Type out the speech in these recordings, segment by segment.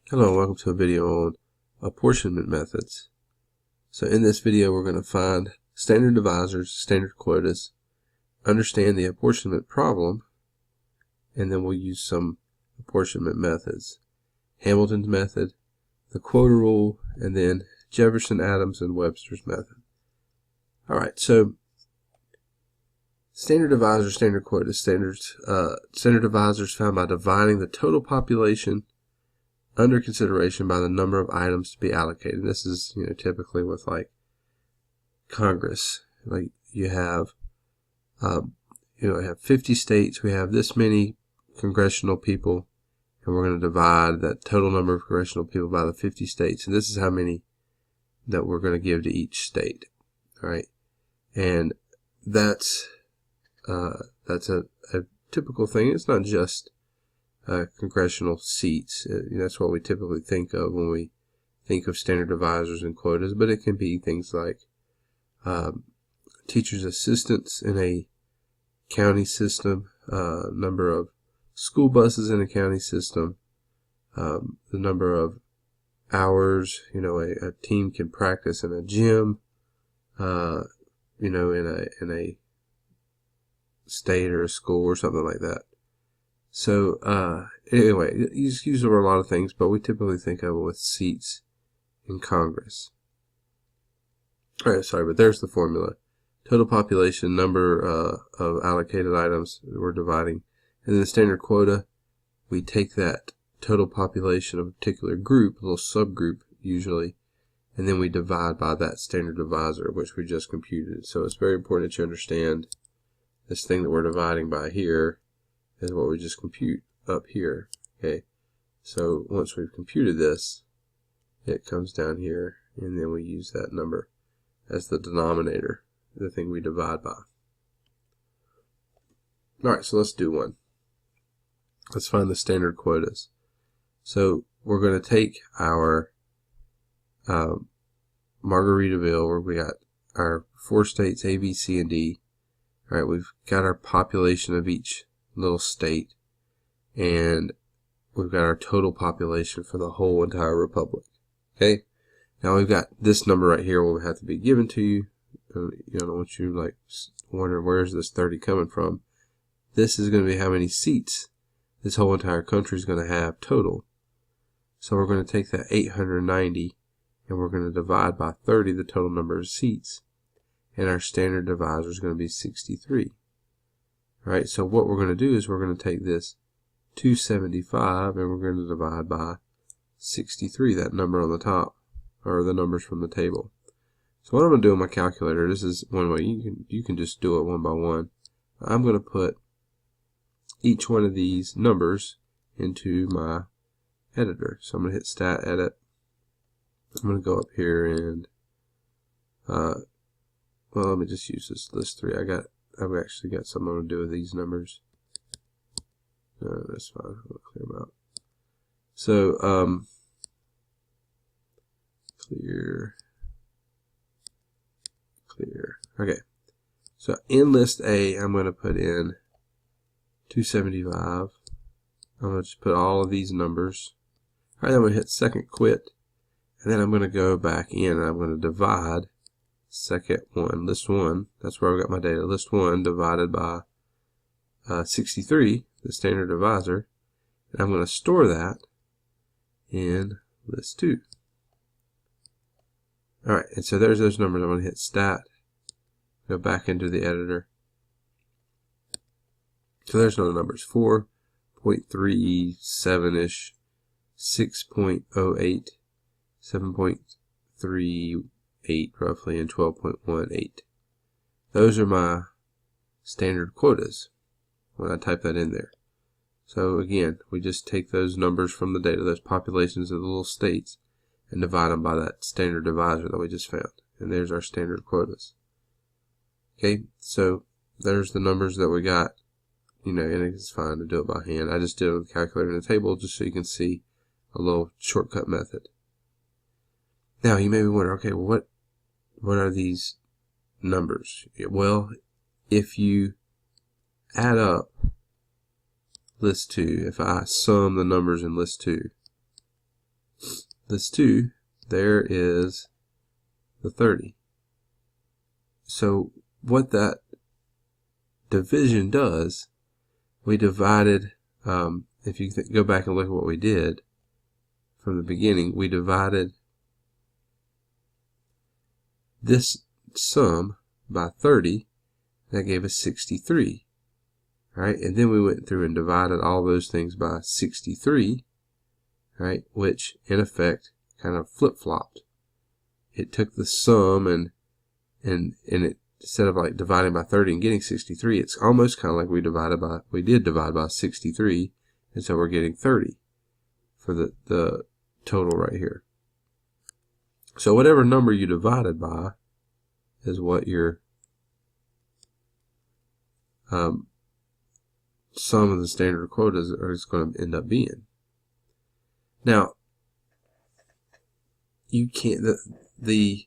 Hello, welcome to a video on apportionment methods. So in this video we're going to find standard divisors, standard quotas, understand the apportionment problem, and then we'll use some apportionment methods. Hamilton's method, the Quota Rule, and then Jefferson, Adams, and Webster's method. Alright, so standard divisors, standard quotas, standard divisors found by dividing the total population under consideration by the number of items to be allocated. This is, typically with like Congress. Like you have, have 50 states. We have this many congressional people, and we're going to divide that total number of congressional people by the 50 states. And this is how many that we're going to give to each state. All right, and that's a typical thing. It's not just congressional seats. That's what we typically think of when we think of standard divisors and quotas, but it can be things like teachers' assistants in a county system, number of school buses in a county system, the number of hours a team can practice in a gym, in a state or a school or something like that. So anyway, it's used over a lot of things, but we typically think of it with seats in Congress. Alright, sorry, but there's the formula. Total population, number of allocated items that we're dividing. And then the standard quota, we take that total population of a particular group, a little subgroup usually, and then we divide by that standard divisor, which we just computed. So it's very important that you understand this thing that we're dividing by here is what we just compute up here. Okay, so once we've computed this, it comes down here, and then we use that number as the denominator, the thing we divide by. Alright, so let's do one. Let's find the standard quotas. So we're going to take our Margaritaville, where we got our 4 states A, B, C, and D. Alright, we've got our population of each little state, and we've got our total population for the whole entire republic. Okay, now we've got this number right here will have to be given to you. I don't want you like wondering where's this 30 coming from. This is going to be how many seats this whole entire country is going to have total. So we're going to take that 890 and we're going to divide by 30 the total number of seats, and our standard divisor is going to be 63. Right, so what we're going to do is we're going to take this 275 and we're going to divide by 63, that number on the top, or the numbers from the table. So what I'm going to do in my calculator, this is one way, you can just do it one by one. I'm going to put each one of these numbers into my editor. So I'm going to hit Stat Edit. I'm going to go up here and, well, let me just use this list 3. I've actually got something I'm going to do with these numbers. No, that's fine. I'll clear them out. So, clear. Okay. So in list A, I'm going to put in 275. I'm going to just put all of these numbers. All right, I'm going to hit second quit, and then I'm going to go back in and I'm going to divide second one, list 1, that's where I've got my data, list 1 divided by 63, the standard divisor, and I'm going to store that in list 2. Alright, and so there's those numbers. I'm going to hit Stat, go back into the editor. So there's no numbers, 4.37-ish, 6.08, 7.38 roughly, and 12.18. Those are my standard quotas when I type that in there. So again, we just take those numbers from the data, those populations of the little states, and divide them by that standard divisor that we just found. And there's our standard quotas. Okay, so there's the numbers that we got, and it's fine to do it by hand. I just did it with a calculator in the table just so you can see a little shortcut method. Now you may be wondering, okay, well, what are these numbers? Well, if you add up list 2, if I sum the numbers in list 2, this 2, there is the 30. So what that division does, we divided, if you go back and look at what we did from the beginning, we divided this sum by 30. That gave us 63. Right? And then we went through and divided all those things by 63, right? Which in effect kind of flip-flopped. It took the sum and it, instead of like dividing by 30 and getting 63, it's almost kind of like we did divide by 63, and so we're getting 30 for the total right here. So whatever number you divided by is what your sum of the standard quotas is going to end up being. Now, you can't. The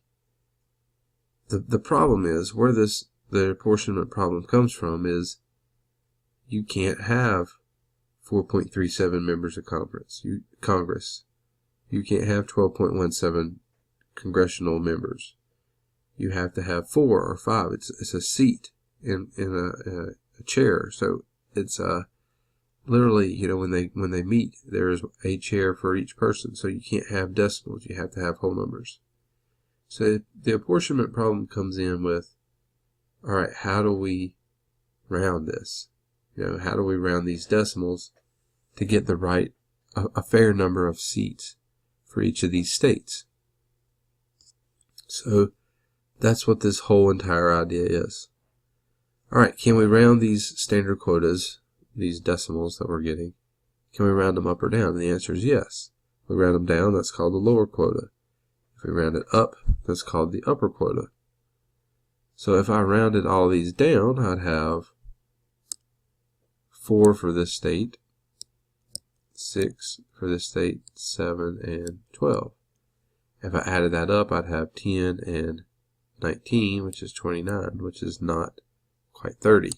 problem is where the apportionment problem comes from is you can't have 4.37 members of Congress. You can't have 12.17 congressional members. You have to have 4 or 5. It's a seat in a chair. So it's literally, you know, when they meet, there is a chair for each person. So you can't have decimals. You have to have whole numbers. So the apportionment problem comes in with, all right, how do we round this? You know, how do we round these decimals to get the right, a fair number of seats for each of these states? So that's what this whole entire idea is. All right, can we round these standard quotas, these decimals that we're getting? Can we round them up or down? And the answer is yes. If we round them down, that's called the lower quota. If we round it up, that's called the upper quota. So if I rounded all these down, I'd have 4 for this state, 6 for this state, 7 and 12. If I added that up, I'd have 10 and 19, which is 29, which is not quite 30.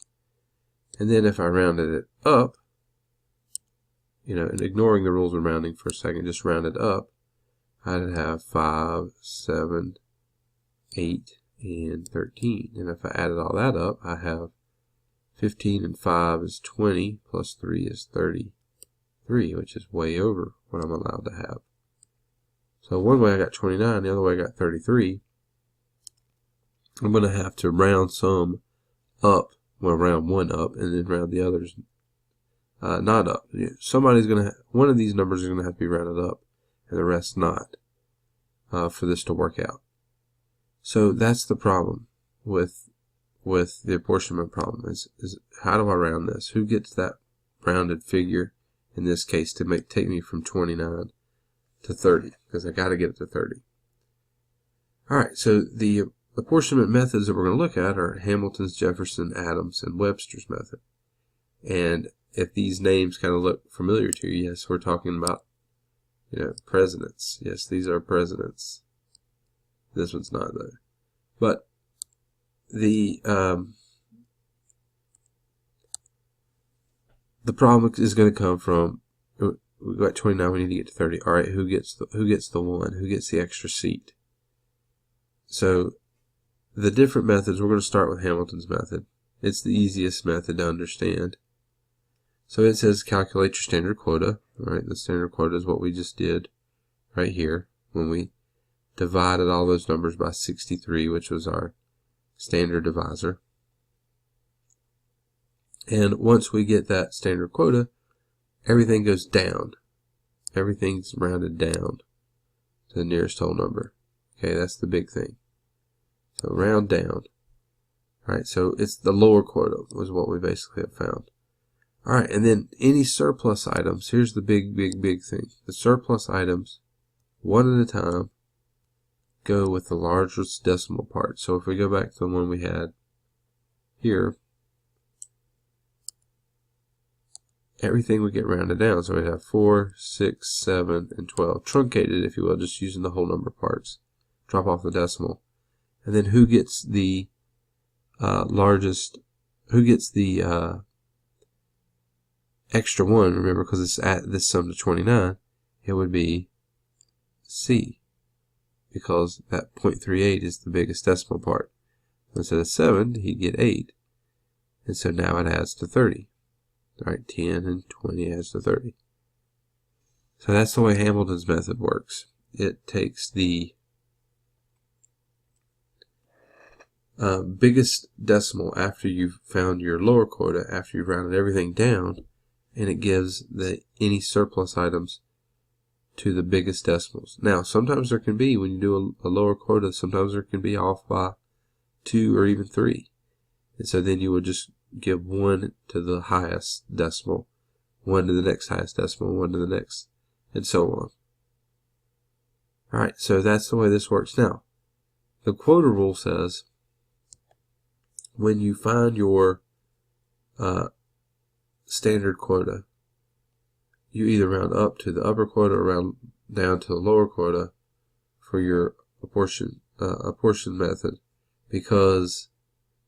And then if I rounded it up, you know, and ignoring the rules of rounding for a second, just round it up, I'd have 5, 7, 8, and 13. And if I added all that up, I have 15 and 5 is 20, plus 3 is 33, which is way over what I'm allowed to have. So one way I got 29, the other way I got 33. I'm going to have to round some up, well, round one up, and then round the others not up. Somebody's going to, one of these numbers is going to have to be rounded up, and the rest not, for this to work out. So that's the problem with the apportionment problem is how do I round this? Who gets that rounded figure in this case to take me from 29 to 30? Because I got to get it to 30. All right, so the apportionment methods that we're going to look at are Hamilton's, Jefferson, Adams, and Webster's method. And if these names kind of look familiar to you, yes, we're talking about, you know, presidents. Yes, these are presidents. This one's not though. But the problem is going to come from, we've got 29, we need to get to 30. All right, who gets the one? Who gets the extra seat? So the different methods, we're going to start with Hamilton's method. It's the easiest method to understand. So it says calculate your standard quota. All right, the standard quota is what we just did right here when we divided all those numbers by 63, which was our standard divisor. And once we get that standard quota, everything goes down. Everything's rounded down to the nearest whole number. Okay, that's the big thing. So round down. All right, so it's the lower quota was what we basically have found. All right, and then any surplus items, here's the big thing. The surplus items, one at a time, go with the largest decimal part. So if we go back to the one we had here, everything would get rounded down. So we'd have 4, 6, 7, and 12. Truncated, if you will, just using the whole number parts. Drop off the decimal. And then who gets the largest, who gets the extra one? Remember, because it's at this sum to 29, it would be C, because that 0.38 is the biggest decimal part. Instead of 7, he'd get 8. And so now it adds to 30. All right, 10 and 20 adds to 30. So that's the way Hamilton's method works. It takes the biggest decimal after you've found your lower quota, after you've rounded everything down, and it gives any surplus items to the biggest decimals. Now, sometimes there can be, when you do a lower quota, sometimes there can be off by 2 or even 3. And so then you would just give 1 to the highest decimal, 1 to the next highest decimal, 1 to the next, and so on. Alright, so that's the way this works. Now, the quota rule says when you find your standard quota, you either round up to the upper quota or round down to the lower quota for your apportion method, because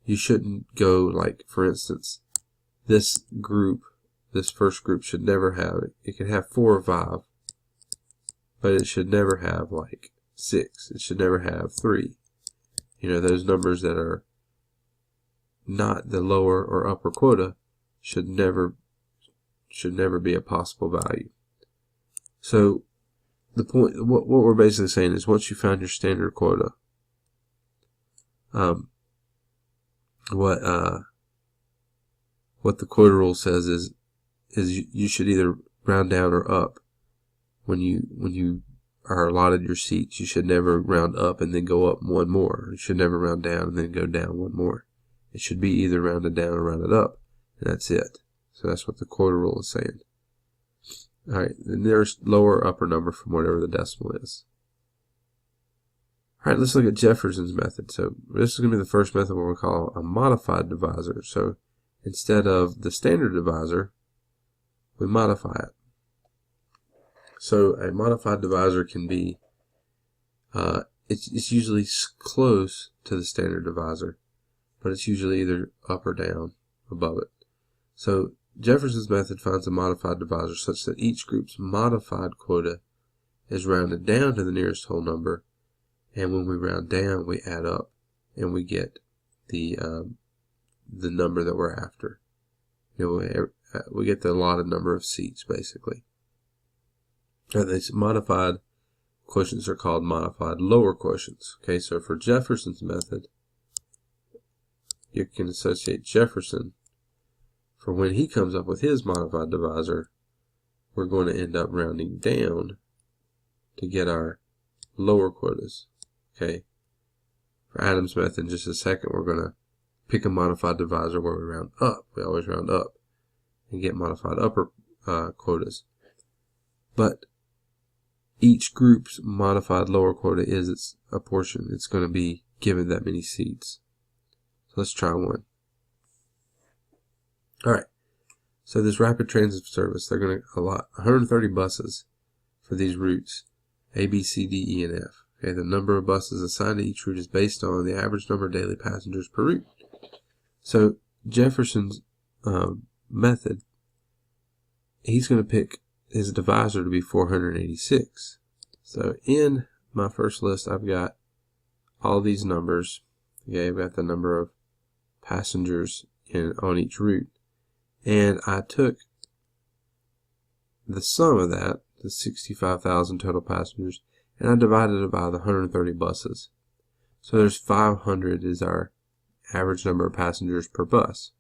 you shouldn't go, like, for instance, this first group should never have, it can have 4 or 5, but it should never have like 6. It should never have 3. You know, those numbers that are not the lower or upper quota should never be a possible value. So the point, what we're basically saying is, once you found your standard quota, what the quota rule says is you should either round down or up when you are allotted your seats. You should never round up and then go up 1 more. You should never round down and then go down 1 more. It should be either rounded down or rounded up, and that's it. So that's what the quota rule is saying. All right, the nearest lower or upper number from whatever the decimal is. All right, let's look at Jefferson's method. So this is going to be the first method what we call a modified divisor. So instead of the standard divisor, we modify it. So a modified divisor can be, it's usually close to the standard divisor, but it's usually either up or down above it. So Jefferson's method finds a modified divisor such that each group's modified quota is rounded down to the nearest whole number, and when we round down, we add up, and we get the number that we're after. You know, we get the allotted number of seats, basically. And these modified quotients are called modified lower quotients. Okay, so for Jefferson's method, you can associate Jefferson. For when he comes up with his modified divisor, we're going to end up rounding down to get our lower quotas. Okay. For Adam's method, in just a second, we're going to pick a modified divisor where we round up. We always round up and get modified upper quotas. But each group's modified lower quota is its apportion. It's going to be given that many seats. So let's try one. Alright, so this rapid transit service, they're going to allot 130 buses for these routes, A, B, C, D, E, and F. Okay, the number of buses assigned to each route is based on the average number of daily passengers per route. So Jefferson's method, he's going to pick his divisor to be 486. So in my first list, I've got all these numbers. Okay, I've got the number of passengers on each route. And I took the sum of that, the 65,000 total passengers, and I divided it by the 130 buses. So there's 500 is our average number of passengers per bus.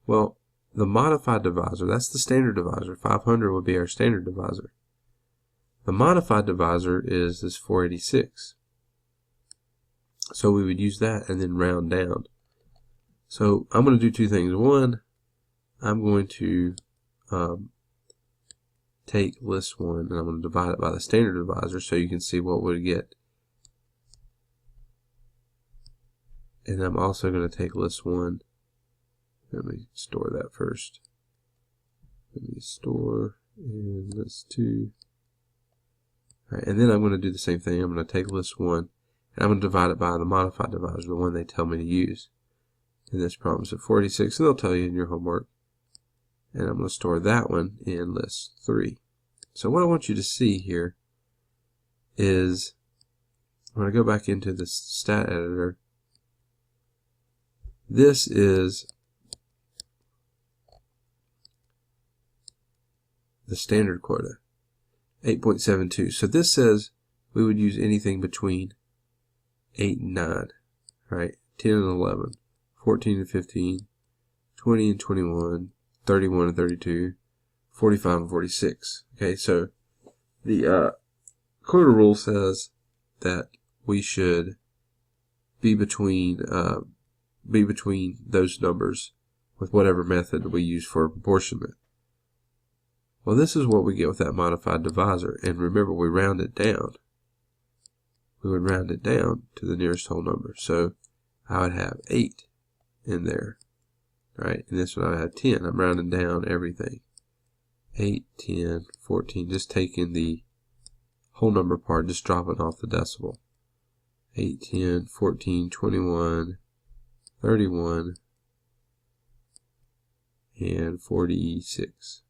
Well, the modified divisor, that's the standard divisor. 500 would be our standard divisor. The modified divisor is this 486. So we would use that and then round down. So I'm going to do two things. One, I'm going to take list 1 and I'm going to divide it by the standard divisor so you can see what we get. And I'm also going to take list 1. Let me store that first. Let me store in list 2. All right, and then I'm going to do the same thing. I'm going to take list 1 and I'm going to divide it by the modified divisor, the one they tell me to use. And this problem's at 46, and they'll tell you in your homework. And I'm going to store that one in list 3. So what I want you to see here is, when I go back into the stat editor, this is the standard quota, 8.72. So this says we would use anything between 8 and 9, right? 10 and 11, 14 and 15, 20 and 21, 31 and 32, 45 and 46. Okay, so the Quota Rule says that we should be between those numbers with whatever method we use for apportionment. Well, this is what we get with that modified divisor, and remember, we round it down. We would round it down to the nearest whole number. So I would have 8 in there, right? And this one I would have 10. I'm rounding down everything. 8, 10, 14, just taking the whole number part, just dropping off the decimal. 8, 10, 14, 21, 31, and 46.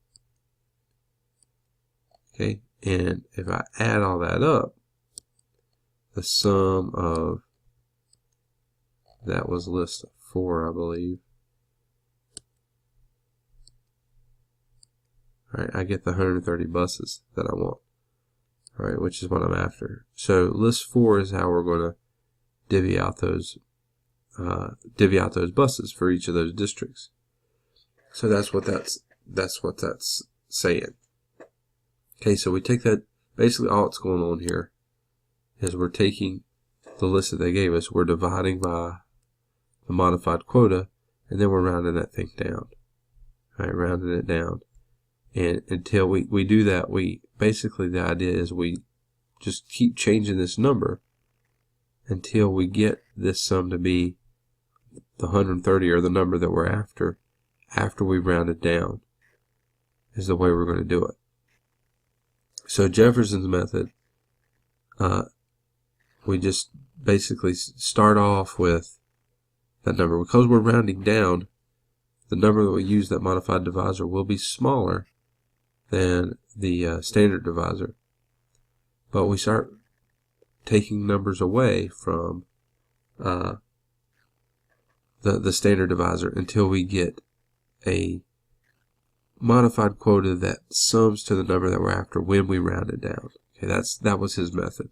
Okay, and if I add all that up, the sum of, that was list 4, I believe. Alright, I get the 130 buses that I want. Alright, which is what I'm after. So list 4 is how we're going to divvy out those buses for each of those districts. So that's what that's saying. Okay, so we take that, basically all that's going on here is we're taking the list that they gave us, we're dividing by the modified quota, and then we're rounding that thing down. All right, rounding it down. And until we do that, basically the idea is we just keep changing this number until we get this sum to be the 130, or the number that we're after we round it down, is the way we're going to do it. So Jefferson's method, we just basically start off with that number. Because we're rounding down, the number that we use, that modified divisor, will be smaller than the standard divisor. But we start taking numbers away from the standard divisor until we get a modified quota that sums to the number that we're after when we round it down. Okay, that was his method.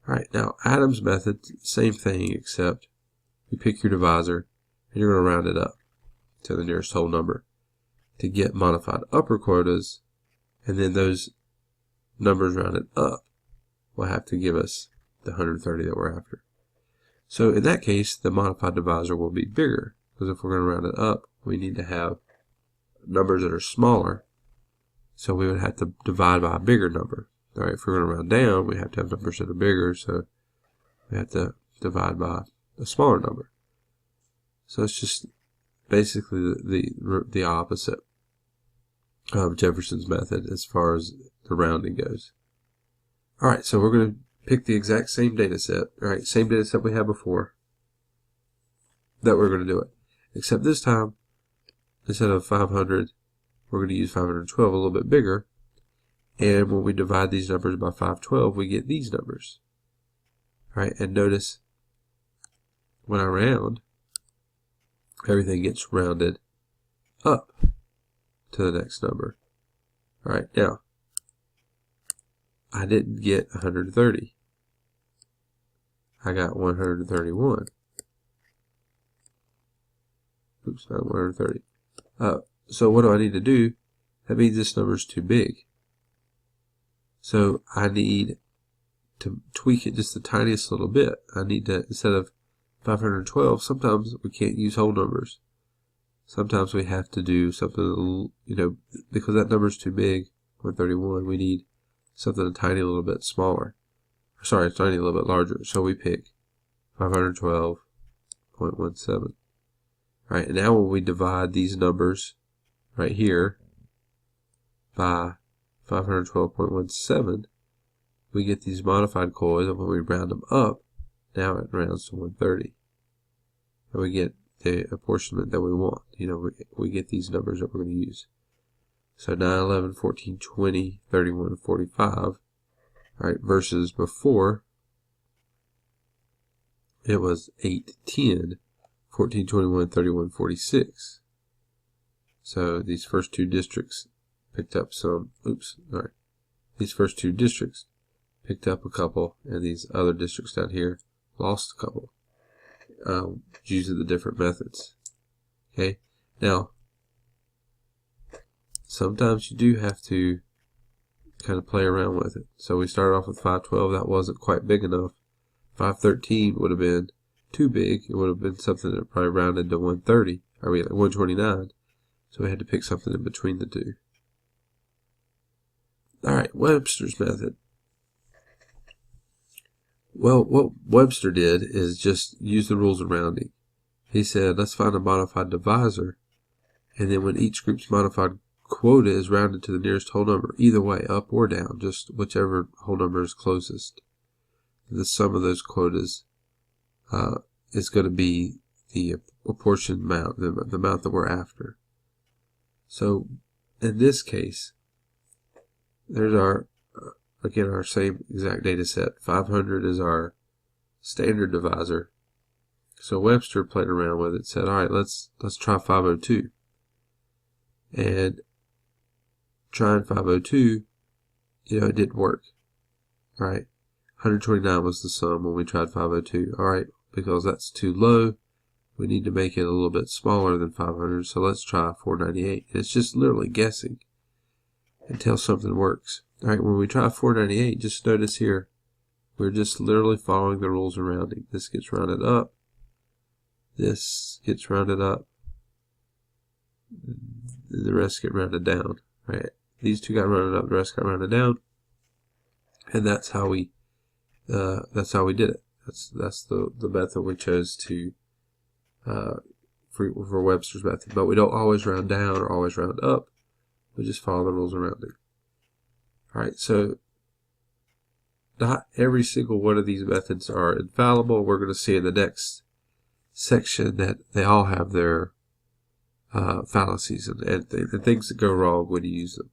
Alright, now Adams' method, same thing, except you pick your divisor and you're going to round it up to the nearest whole number to get modified upper quotas, and then those numbers rounded up will have to give us the 130 that we're after. So in that case, the modified divisor will be bigger, because if we're going to round it up, we need to have numbers that are smaller, so we would have to divide by a bigger number. All right, if we're going to round down, we have to have numbers that are bigger, so we have to divide by a smaller number. So it's just basically the opposite of Jefferson's method as far as the rounding goes. All right, so we're going to pick the exact same data set. All right, same data set we had before, that we're going to do it, except this time, instead of 500, we're going to use 512, a little bit bigger. And when we divide these numbers by 512, we get these numbers. All right, and notice when I round, everything gets rounded up to the next number. All right, now, I didn't get 130. I got 131. Oops, not 130. So what do I need to do? That means this number is too big. So I need to tweak it just the tiniest little bit. I need to, instead of 512, sometimes we can't use whole numbers. Sometimes we have to do something, because that number is too big, 131, we need something a tiny little bit smaller. Sorry, a tiny little bit larger. So we pick 512.17. All right, and now when we divide these numbers right here by 512.17, we get these modified quotas, and when we round them up, now it rounds to 130. And we get the apportionment that we want. We get these numbers that we're going to use. So 9, 11, 14, 20, 31, 45. All right? Versus before, it was 8, 10, 14, 21, 31, 46. So these first two districts picked up some, these first two districts picked up a couple, and these other districts down here lost a couple, using the different methods. Okay, now sometimes you do have to kind of play around with it. So we started off with 512, that wasn't quite big enough. 513 would have been too big. It would have been something that probably rounded to 130, or 129. So we had to pick something in between the two. Alright, Webster's method. Well, what Webster did is just use the rules of rounding. He said, let's find a modified divisor, and then when each group's modified quota is rounded to the nearest whole number, either way, up or down, just whichever whole number is closest, the sum of those quotas is going to be the apportioned amount, the amount that we're after. So in this case, there's our again our same exact data set. 500 is our standard divisor. So Webster played around with it, said, all right, let's try 502. And trying 502, it didn't work. All right, 129 was the sum when we tried 502. All right, because that's too low, we need to make it a little bit smaller than 500, so let's try 498. And it's just literally guessing until something works. All right, when we try 498, just notice here, we're just literally following the rules of rounding. This gets rounded up. This gets rounded up. The rest get rounded down. Right? These two got rounded up. The rest got rounded down. And that's how we did it. That's the method we chose to for Webster's method. But we don't always round down or always round up. We just follow the rules of rounding. All right, so not every single one of these methods are infallible. We're going to see in the next section that they all have their fallacies and things that go wrong when you use them.